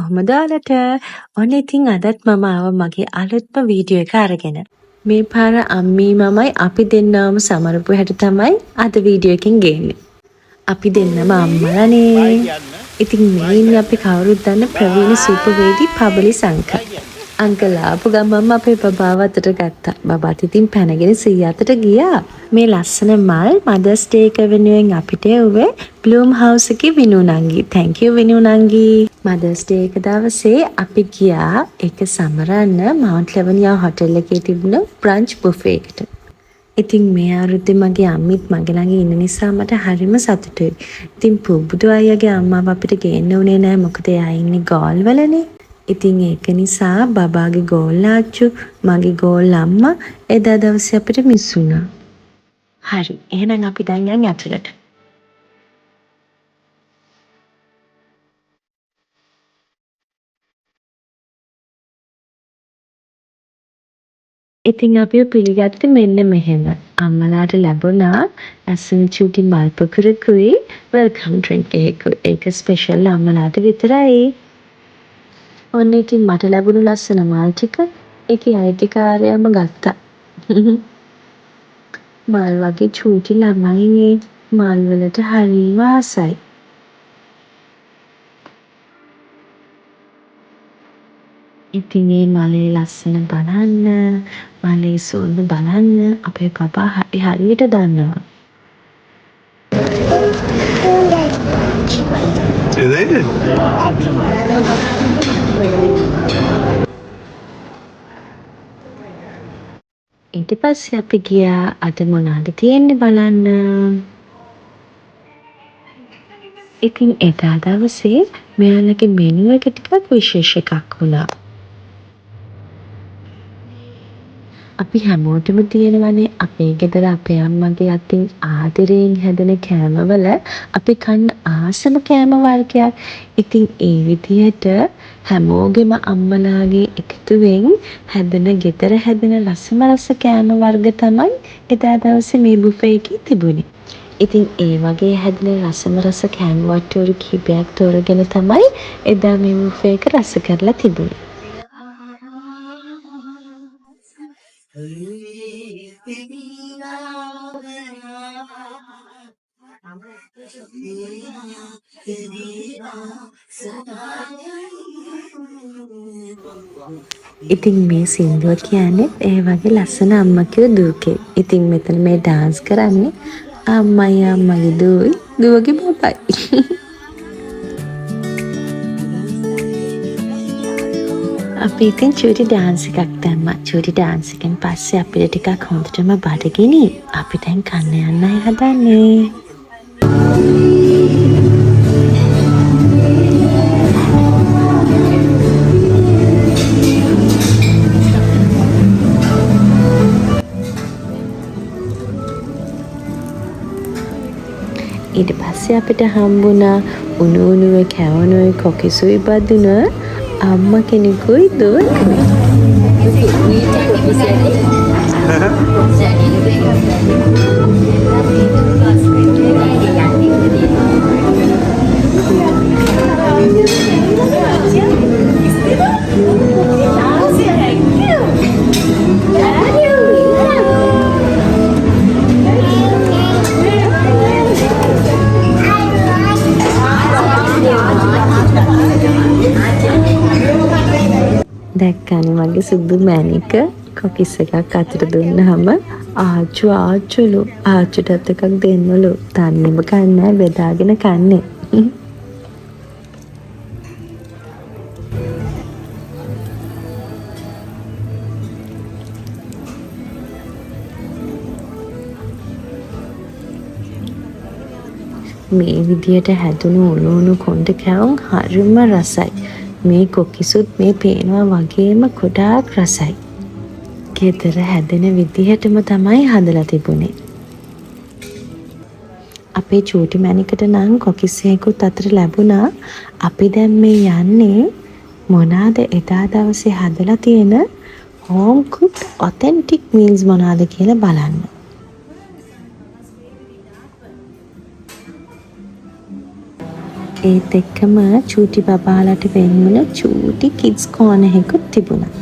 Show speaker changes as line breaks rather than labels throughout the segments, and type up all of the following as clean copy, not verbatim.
කොහොමද ඔයාලට? ඔන්න ඉතින් අදත් මම ආවා මගේ අලුත්ම වීඩියෝ එක අරගෙන. මේ පාර අම්මී මමයි අපි දෙන්නම සමරපු හැටි තමයි අද වීඩියෝ එකෙන් ගේන්නේ. අපි දෙන්නම අම්මලානේ. ඉතින් මේ ඉන්නේ අපි කවුරුත් දන්න ප්‍රවීණ සූපවේදී පබලි සංක. අංකල් ආපු ගමන්ම අපේ බබාව අතට ගත්තා. බබාත් ඉතින් පැනගෙන සීයා අතට ගියා. මේ ලස්සන මල් මදර්ස් ඩේ එක වෙනුවෙන් අපිට එව්වේ බ්ලූම් හවුස් එකේ විනු නංගි. thank you විනු නංගි. මදර්ස් ඩේ එක දවසේ අපි ගියා ඒක සමරන්න මවුන්ට් ලෙවනියා හොටෙල් එකේ තිබුණ බ්‍රන්ච් බුෆේ එකට. ඉතින් මේ අවුරුද්දේ මගේ අම්මිත් මගේ ළඟ ඉන්න නිසා මට හරිම සතුටුයි. ඉතින් පුබුදු අයියාගේ අම්මාව අපිට ගේන්න උනේ නැහැ මොකද එයා ඉන්නේ ගෝල් වලනේ. ඉතින් ඒක නිසා බබාගේ ගෝල් ආච්චු මගේ ගෝල් අම්මා එදා දවසේ අපිට මිස් වුණා. හරි එහෙනම් අපි දැන් යන් ඇතුළට. ඉතින් අපිව පිළිගත්තේ මෙන්න මෙහෙම. අම්මලාට ලැබුණා ඇසුම් චූටි මල් පොකුරකුයි වෙල්කම් ඩ්‍රින්ක් එකකුයි. ඒක ස්පෙෂල් අම්මලාට විතරයි. ඔන්න ඉතින් මට ලැබුණු ලස්සන මල් ටික ඒකේ අයිතිකාරයම ගත්තා. මල් වගේ චූටි ළමයිනේ මල් වලට හරිම ආසයි. ඉතින් මේ මලේ ලස්සන බලන්න, මලේ සුවඳ බලන්න අපේ පපා හරියට දන්නවා. ඊට පස්සේ අපි ගියා අද මොනවද තියෙන්නේ බලන්න. ඉතින් එදා දවසේ මෙයාලගේ මෙනු එක ටිකක් විශේෂ එකක් වුණා. අපි හැමෝටම තියෙනවනේ අපේ ගෙදර අපේ අම්මගේ අතින් ආදරයෙන් හැදෙන කෑමවල අපි කන්න ආසම කෑම වර්ගයක්. ඉතින් ඒ විදිහට හැමෝගෙම අම්මලාගේ එකතුවෙන් හැදෙන ගෙදර හැදෙන රසම රස කෑම වර්ග තමයි එදා දවසේ මේ බුෆේ එකේ තිබුණේ. ඉතින් ඒ වගේ හැදෙන රසම රස කෑම වට්ටෝරු කිහිපයක් තෝරගෙන තමයි එදා මේ බුෆේ එක රස කරලා තිබුණේ. ඉතින් මේ සින්දුව කියන්නේ ඒ වගේ ලස්සන අම්මගේ දුවකෙක්. ඉතින් මෙතන මේ ඩාන්ස් කරන්නේ අම්මයි අම්මගේ දුවයි දුවගේ බබයි. අපි ඉතින් චූටි ඩාන්ස් එකක් දැම්මා. චූටි ඩාන්ස් එකෙන් පස්සේ අපිට ටිකක් හොඳටම බඩගිනි. අපි දැන් කන්න යන්නයි හදන්නේ. ඊට පස්සේ අපිට හම්බුණා උණු උණුවේ කැවුණුයි කොකිසුයි බදුන අම්මා කෙනෙකුයි දුවකුයි. දැක්කනේ මගේ සුදු මැණික කොකිස් එකක් අතට දුන්නාම ආච්චුලු ආච්චුටත් එකක් දෙන්නලු. තන්නේම කන්නේ බෙදාගෙන කන්නේ. මේ විදියට හැදුණු උණු කොණ්ඩ කැවුම් හරිම රසයි. මේ කොකිසුත් මේ පේනවා වගේම ගොඩාක් රසයි. ගෙදර හැදෙන විදිහටම තමයි හදලා තිබුණේ. අපේ චූටි මැණිකට නම් කොකිස් එකකුත් අතට ලැබුණා. අපි දැන් මේ යන්නේ මොනවාද එදා දවසේ හදලා තියෙන home cooked authentic meals මොනවාද කියලා බලන්න. ඒත් එක්කම චූටි බබාලට වෙන්වුණ චූටි කිඩ්ස් කෝනර් එකකුත් තිබුණා.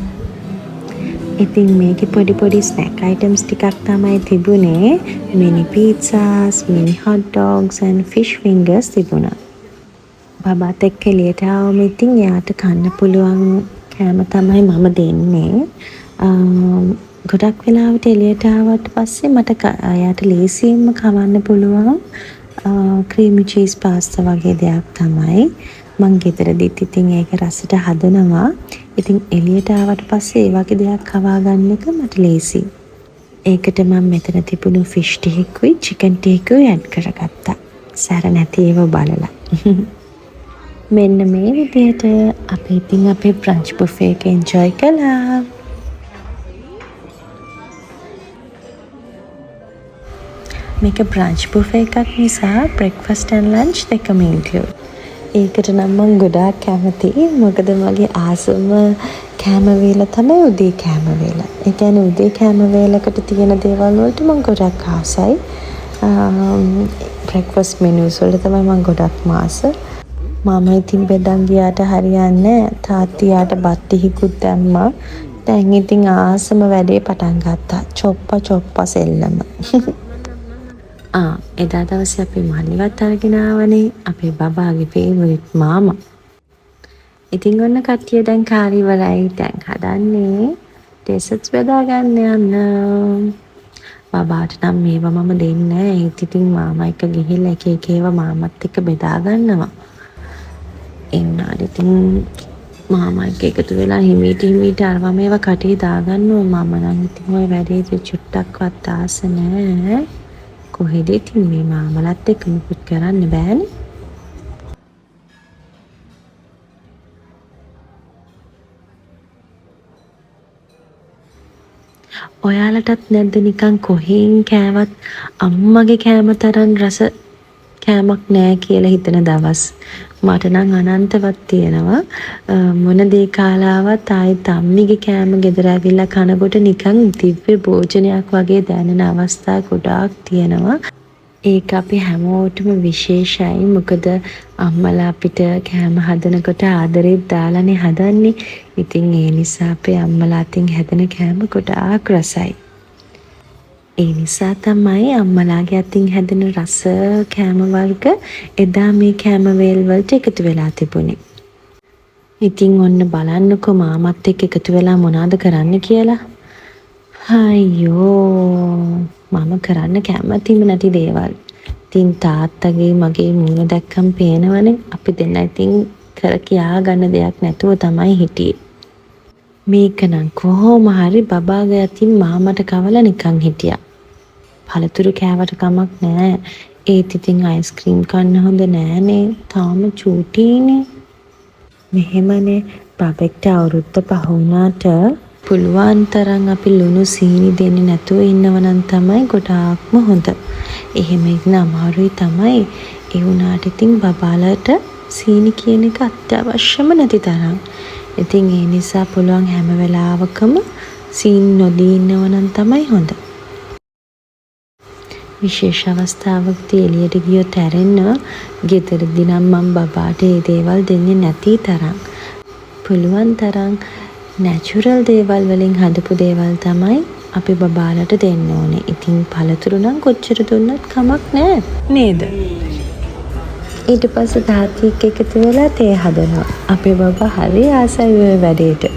ඉතින් මේකේ පොඩි පොඩි ස්නැක් අයිටම්ස් ටිකක් තමයි තිබුණේ. මිනි පීට්සාස්, මිනි හොට් ඩොග්ස් and ෆිෂ් ෆින්ගර්ස් තිබුණා. බබාත් එක්ක එළියට ආවම ඉතින් එයාට කන්න පුළුවන් කෑම තමයි මම දෙන්නේ. ගොඩක් වෙලාවට එළියට ආවට පස්සේ මට එයාට ලේසියෙන්ම කවන්න පුළුවන් ක්‍රීමි චීස් පාස්තා වගේ දෙයක් තමයි මං ගෙදරදිත් ඉතින් ඒක රසට හදනවා. ඉතින් එළියට ආවට පස්සේ ඒ වගේ දෙයක් කවා ගන්න එක මට ලේසි. ඒකට මම මෙතන තිබුණු ෆිෂ් ටිකකුයි චිකන් ටිකකුයි ඇඩ් කරගත්තා. සැර නැති ඒවා බලලා. මෙන්න මේ විදිහට අපි ඉතින් අපේ බ්‍රන්ච් බුෆේ එක එන්ජොයි කළා. මේක බ්‍රන්ච් බුෆේ එකක් නිසා බ්‍රෙක්ෆාස්ට් ඇන්ඩ් ලන්ච් දෙකම ඉන්ක්ලූඩ්. ඒකට නම් මම ගොඩාක් කැමතියි. මොකද මගේ ආසම කෑම වේල තමයි උදේ කෑම වේල. ඒ කියන්නේ උදේ කෑම වේලකට තියෙන දේවල් වලට මම ගොඩක් ආසයි. බ්‍රෙක්ෆාස්ට් මෙනුස් වලට තමයි මම ගොඩක් මාස. මම ඉතින් බෙදන් ගියාට හරියන්නේ තාත්තියාට බත් ටිකකුත් දැම්මා. දැන් ඉතින් ආසම වැඩේ පටන් ගත්තා. චොප්පා සෙල්ලම. එදා දවසේ අපි මල්ලිවත් අරගෙන ආවනේ අපේ බබාගේ ෆේවරිට් මාමා. ඉතින් ඔන්න කට්ටිය දැන් කාරි ඉවරයි. දැන් හදන්නේ ඩෙසර්ට්ස් බෙදා ගන්න යන්න. බබාට නම් මේවා මම දෙන්නේ නැහැ. ඒත් ඉතින් මාමා එක ගිහිල්ලා එක ඒවා මාමත් එක්ක බෙදා ගන්නවා. එන්නාට ඉතින් මාමා එක්ක එකතු වෙලා හිමීට අරවා මේවා කටේ දාගන්නවා. මම නම් ඉතින් ওই වැඩේට චුට්ටක්වත් ආස නැහැ. කොහෙද ඉතින් මේ මාමලත් එක්ක මුකුත් කරන්න බෑනේ. ඔයාලටත් නැද්ද නිකන් කොහෙන් කෑවත් අම්මගේ කෑම තරම් රස කෑමක් නෑ කියලා හිතන දවස්. මට නම් අනන්තවත් තියෙනවා. මොන දේ කාලාවත් ආයෙත් අම්මිගේ කෑම ගෙදර ඇවිල්ලා කනකොට නිකන් දිව්‍ය භෝජනයක් වගේ දැනෙන අවස්ථා ගොඩාක් තියෙනවා. ඒක අපි හැමෝටම විශේෂයි. මොකද අම්මලා අපිට කෑම හදනකොට ආදරෙත් දාලානේ හදන්නේ. ඉතින් ඒ නිසා අපේ අම්මලා අතින් හැදෙන කෑම ගොඩාක් රසයි. ඒ නිසා තමයි අම්මලාගේ අතින් හැදෙන රස කෑම වර්ග එදා මේ කෑම වේල් වලට එකතු වෙලා තිබුණේ. ඉතින් ඔන්න බලන්නකෝ මාමත් එක්ක එකතු වෙලා මොනවද කරන්න කියලා. අයියෝ මම කරන්න කැමතිම නැති දේවල්. ඉතින් තාත්තගේ මගේ මූණ දැක්කම පේනවනේ අපි දෙන්න ඉතින් කර කියා ගන්න දෙයක් නැතුව තමයි හිටියේ. මේක නම් කොහොම හරි බබාගේ අතින් මාමට කවලා නිකන් හිටියා. පළතුරු කෑවට කමක් නෑ. ඒත් ඉතින් අයිස්ක්‍රීම් කන්න හොඳ නෑනේ. තාම චූටීනේ. මෙහෙමනේ බබෙක්ට අවුරුද්ද 5 වුණාට පුළුවන් තරම් අපි ලුණු සීනි දෙන්නේ නැතුව ඉන්නවනම් තමයි ගොඩාක්ම හොඳ. එහෙම ඉන්න අමාරුයි තමයි. ඒ වුණාට ඉතින් බබාලට සීනි කියන එක අත්‍යවශ්‍යම නැති තරම්. ඉතින් ඒ නිසා පුළුවන් හැම වෙලාවකම සීනි නොදී ඉන්නවනම් තමයි හොඳ. විශේෂ අවස්ථාවකදී එළියට ගියොත් ඇරෙන්න ගෙදරදී නම් මම බබාට මේ දේවල් දෙන්නේ නැති තරම්. පුළුවන් තරම් නැචරල් දේවල් වලින් හදපු දේවල් තමයි අපි බබාලට දෙන්න ඕනේ. ඉතින් පළතුරු නම් කොච්චර දුන්නත් කමක් නෑ නේද? ඊට පස්සේ තාත්තික් එකතු වෙලා තේ හදනවා. අපේ බබා හරි ආසයි ඔය වැඩේට.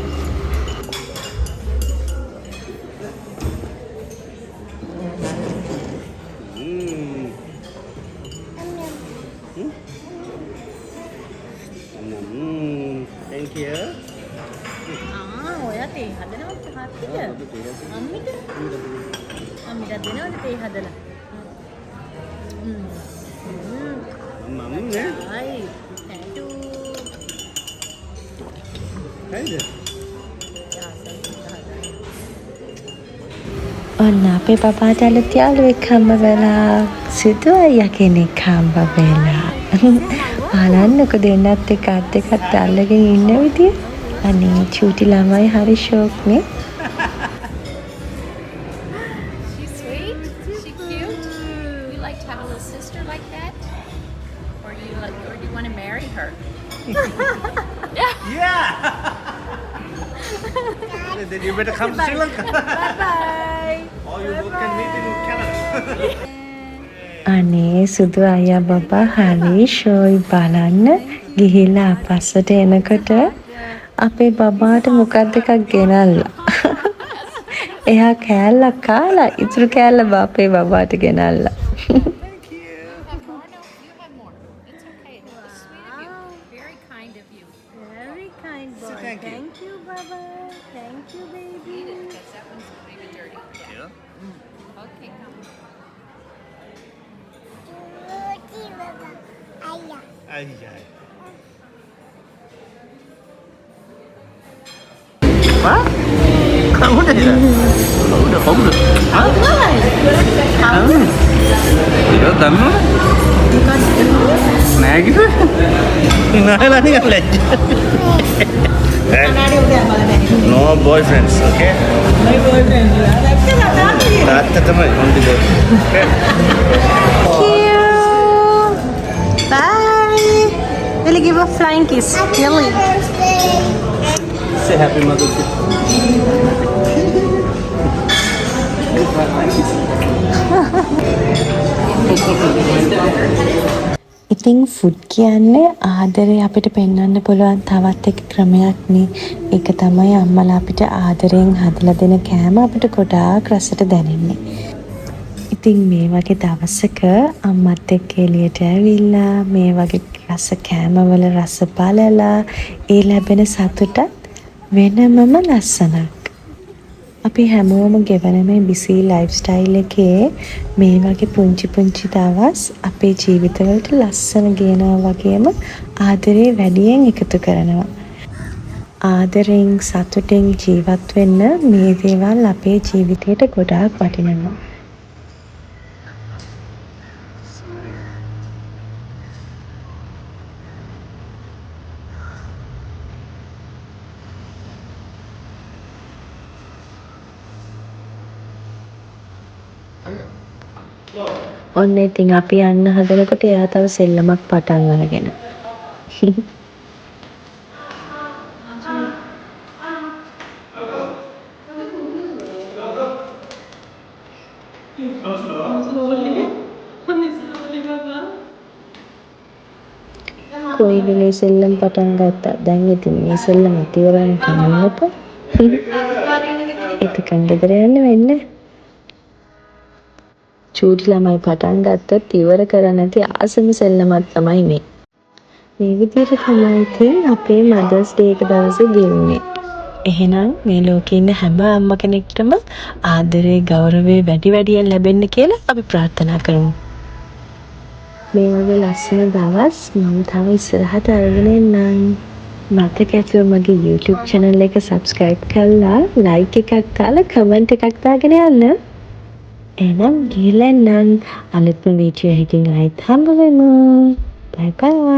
Thank you.
ඔයා තේ හදනවද තාත්තිට? අම්මිට? අම්මිට දෙනවද තේ හදලා?
Mắm nè.
Ay, thank you.
Thấy
ඔන්න අපේ බබාට අලුත් යාළුවෙක් හම්බ වෙලා සිදු අයියා කෙනෙක් හම්බ වෙලා. බලන්නකො දෙන්නත් එක්ක අත් දෙකත් අල්ලගෙන ඉන්න විදිය. අනේ චූටි ළමයි හරි ෂෝක් නේ.
She's sweet. She cute. You like to have a little sister like that, or do you want to marry
Then you better come to Sri Lanka.
Bye.
Or you both can meet in Canada.
අනේ සුදු අයියා බබා හරි ෂෝයි බලන්න ගිහිල්ලා අපස්සට එනකොට අපේ බබාට මොකක්ද එකක් ගෙනල්ලා. එයා කෑල්ලක් කාලා ඉතුරු කෑල්ල අපේ බබාට ගෙනල්ලා.
It's okay. That was sweet of you. Very kind of you.
Very kind boy.
Thank you.
Thank you, Baba. Thank you, baby.
Eat it because that one's maybe dirty.
Yeah.
Okay, come.
Ay, ay. Apa? Kamu udah ya? Udah, kamu udah. Hah? Iya, tamu. Nah gitu. Nah lah nih kan lecet. No boyfriends, okay? No boyfriends. Tata teman, only boy. Okay.
Bye. Will you give a flying kiss? Really?
Say happy Mother's Day.
ඉතින් food කියන්නේ ආදරේ අපිට පෙන්වන්න පුළුවන් තවත් එක ක්‍රමයක් නේ. ඒක තමයි අම්මලා අපිට ආදරෙන් හදලා දෙන කෑම අපිට ගොඩාක් රසට දැනෙන්නේ. ඉතින් මේ වගේ දවසක අම්මත් එක්ක එළියට ඇවිල්ලා මේ වගේ රස කෑමවල රස බලලා ඒ ලැබෙන සතුටත් වෙනමම ලස්සනක්. අපි හැමෝම ගෙවන මේ බිසි ලයිෆ් ස්ටයිල් එකේ මේ වගේ පුංචි පුංචි දවස් අපේ ජීවිතවලට ලස්සන ගේනවා වගේම ආදරේ වැඩියෙන් එකතු කරනවා. ආදරෙන් සතුටෙන් ජීවත් වෙන්න මේ දේවල් අපේ ජීවිතයට ගොඩාක් වටිනවා. ඔන්න ඉතින් අපි යන්න හදනකොට එයා තව සෙල්ලමක් පටන් අරගෙන. කොයි වෙලේ සෙල්ලම් පටන් ගත්තා. දැන් ඉතින් මේ සෙල්ලම ඉතිවරන් කරන්නකො. එතකන් ගෙදර යන්න වෙන්නේ. චූටි ළමයි පටන් ගත්තත් ඉවර කරන්නේ නැති ආසම සෙල්ලමක් තමයි මේ. මේ විදිහට තමයි ඉතින් අපේ මදර්ස් ඩේ එක දවසේ ගෙවුනේ. එහෙනම් මේ ලෝකේ ඉන්න හැම අම්ම කෙනෙක්ටම ආදරේ ගෞරවය වැඩි වැඩියෙන් ලැබෙන්න කියලා අපි ප්‍රාර්ථනා කරමු. මේ වගේ ලස්සන දවස් මම තව ඉස්සරහට අරගෙන එන්නම්. මතක ඇතුව මගේ YouTube channel එක subscribe කරලා like එකක් දාලා comment එකක් දාගෙන යන්න. එහෙනම් ගිහලා නම් අලුත්ම වීඩියෝ එකකින් ආයෙත් හම්බ වෙමු. Bye bye.